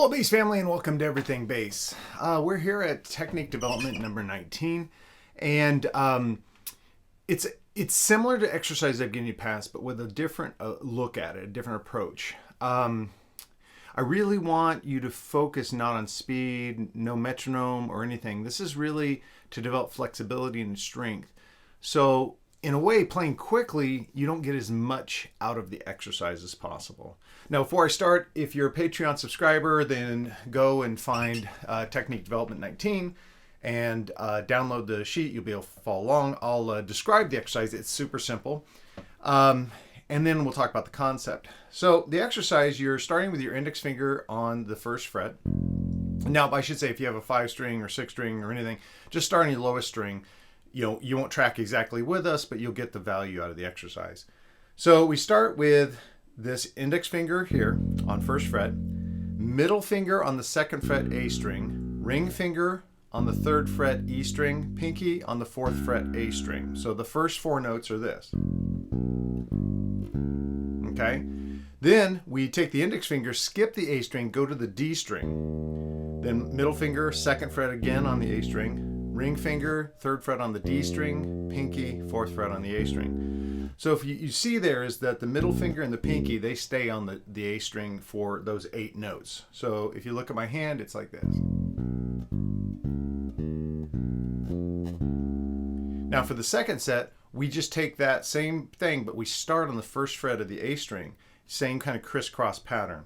Hello bass family and welcome to Everything Bass. We're here at technique development number 19 and it's similar to exercise I've given you past but with a different look at it, a different approach. I really want you to focus not on speed, no metronome or anything. This is really to develop flexibility and strength. So in a way, playing quickly, you don't get as much out of the exercise as possible. Now, before I start, if you're a Patreon subscriber, then go and find Technique Development 19 and download the sheet. You'll be able to follow along. I'll describe the exercise. It's super simple. And then we'll talk about the concept. So the exercise, you're starting with your index finger on the first fret. Now, I should say, if you have a 5-string or 6-string or anything, just start on your lowest string. You won't track exactly with us, but you'll get the value out of the exercise. So we start with this index finger here on first fret, middle finger on the second fret A string, ring finger on the third fret E string, pinky on the fourth fret A string. So the first 4 notes are this. Okay. Then we take the index finger, skip the A string, go to the D string. Then middle finger, second fret again on the A string, ring finger, third fret on the D string, pinky, fourth fret on the A string. So if you see there is that the middle finger and the pinky, they stay on the A string for those 8 notes. So if you look at my hand, it's like this. Now for the second set, we just take that same thing, but we start on the first fret of the A string. Same kind of crisscross pattern.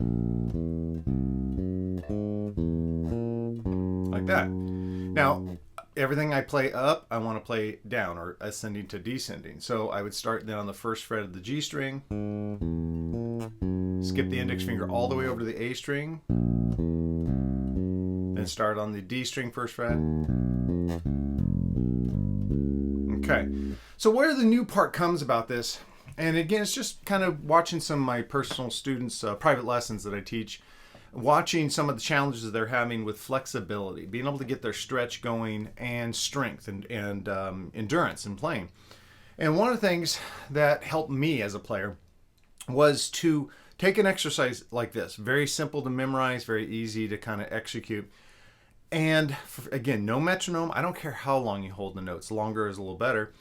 Like that. Now, everything I play up, I want to play down or ascending to descending. So I would start then on the first fret of the G string, skip the index finger all the way over to the A string, then start on the D string first fret. Okay, so where the new part comes about this, and again, it's just kind of watching some of my personal students' private lessons that I teach, watching some of the challenges they're having with flexibility, being able to get their stretch going, and strength and endurance in playing. And one of the things that helped me as a player was to take an exercise like this, very simple to memorize, very easy to kind of execute. And again, no metronome. I don't care how long you hold the notes. Longer is a little better.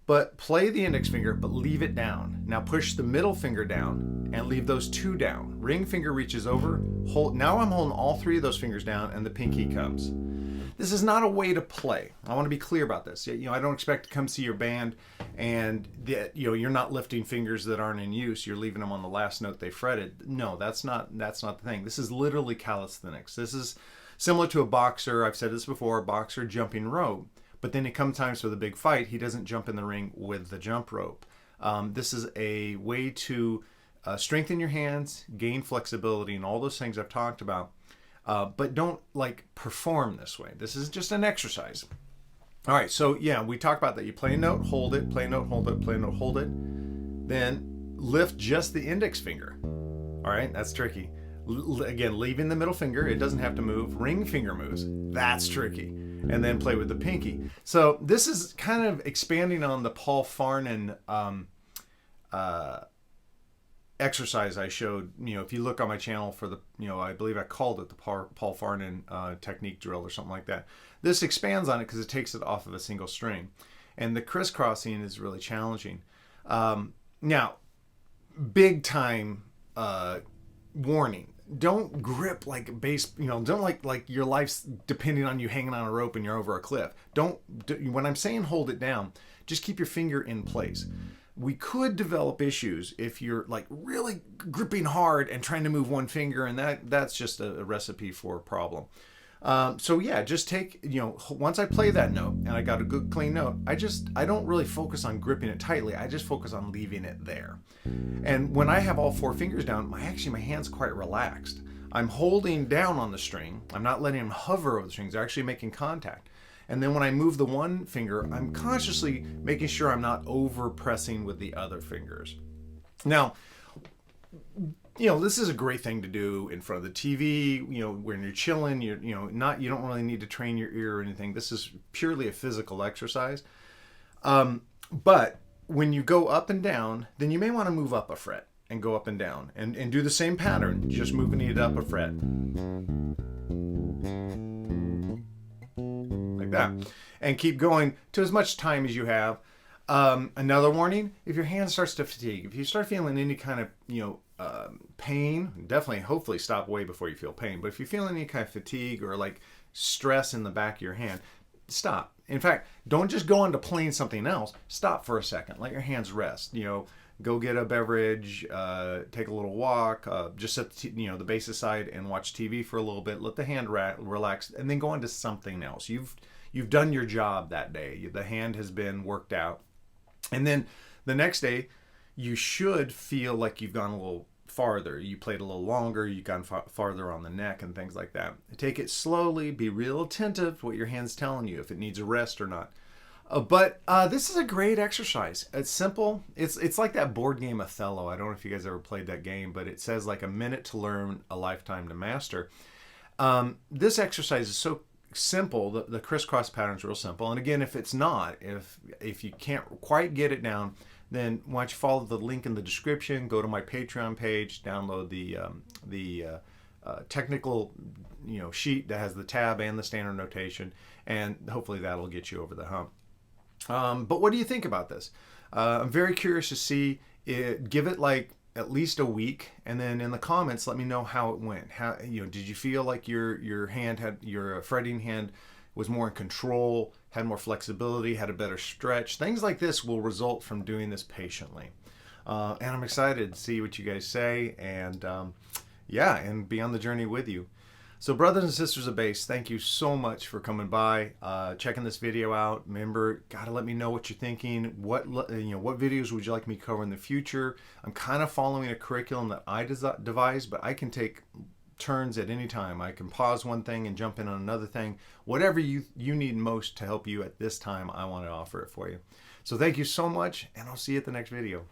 But play the index finger, but leave it down. Now push the middle finger down and leave those 2 down. Ring finger reaches over. Now I'm holding all 3 of those fingers down and the pinky comes. This is not a way to play. I want to be clear about this. I don't expect to come see your band and you're not lifting fingers that aren't in use. You're leaving them on the last note they fretted. No, that's not the thing. This is literally calisthenics. This is similar to a boxer. I've said this before, a boxer jumping rope. But then it comes times for the big fight, he doesn't jump in the ring with the jump rope. This is a way to strengthen your hands, gain flexibility, and all those things I've talked about. But don't perform this way. This is just an exercise. All right, so yeah, we talked about that. You play a note, hold it, play a note, hold it, play a note, hold it. Then lift just the index finger. All right, that's tricky. Again, leaving the middle finger, it doesn't have to move. Ring finger moves. That's tricky. And then play with the pinky. So this is kind of expanding on the Paul Farnan exercise I showed. If you look on my channel for the, I believe I called it the Paul Farnan technique drill or something like that. This expands on it because it takes it off of a single string. And the crisscrossing is really challenging. Now, big time warning. Don't grip like bass, don't like your life's depending on you hanging on a rope and you're over a cliff. When I'm saying hold it down, just keep your finger in place. We could develop issues if you're really gripping hard and trying to move one finger, and that's just a recipe for a problem. So yeah, just take, once I play that note and I got a good clean note, I don't really focus on gripping it tightly. I just focus on leaving it there. And when I have all 4 fingers down, my hand's quite relaxed. I'm holding down on the string. I'm not letting them hover over the strings. They're actually making contact. And then when I move the one finger, I'm consciously making sure I'm not over pressing with the other fingers. Now, this is a great thing to do in front of the TV, when you're chilling, you don't really need to train your ear or anything. This is purely a physical exercise. But when you go up and down, then you may want to move up a fret and go up and down and do the same pattern, just moving it up a fret. like that, and keep going to as much time as you have. Another warning: if your hand starts to fatigue, if you start feeling any kind of pain, definitely, hopefully, stop way before you feel pain. But if you feel any kind of fatigue or like stress in the back of your hand, stop. In fact, don't just go on to playing something else. Stop for a second. Let your hands rest. Go get a beverage, take a little walk, just set the base aside and watch TV for a little bit. Let the hand relax, and then go on to something else. You've done your job that day. The hand has been worked out, and then the next day, you should feel like you've gone a little farther. You played a little longer. You've gone farther on the neck and things like that. Take it slowly. Be real attentive to what your hand's telling you, if it needs a rest or not. But this is a great exercise. It's simple. It's like that board game Othello. I don't know if you guys ever played that game, but it says like a minute to learn, a lifetime to master. This exercise is so simple. The crisscross pattern is real simple. And again, if it's not, if you can't quite get it down, then why don't you follow the link in the description, go to my Patreon page, download the technical sheet that has the tab and the standard notation, and hopefully that'll get you over the hump. But what do you think about this? I'm very curious to see it. Give it like at least a week, and then in the comments, let me know how it went. How did you feel like your fretting hand was more in control, had more flexibility, had a better stretch? Things like this will result from doing this patiently. And I'm excited to see what you guys say, and and be on the journey with you. So brothers and sisters of bass, thank you so much for coming by, checking this video out. Remember, gotta let me know what you're thinking. What videos would you like me to cover in the future? I'm kind of following a curriculum that I devised, but I can take turns at any time. I can pause one thing and jump in on another thing. Whatever you need most to help you at this time, I want to offer it for you. So thank you so much, and I'll see you at the next video.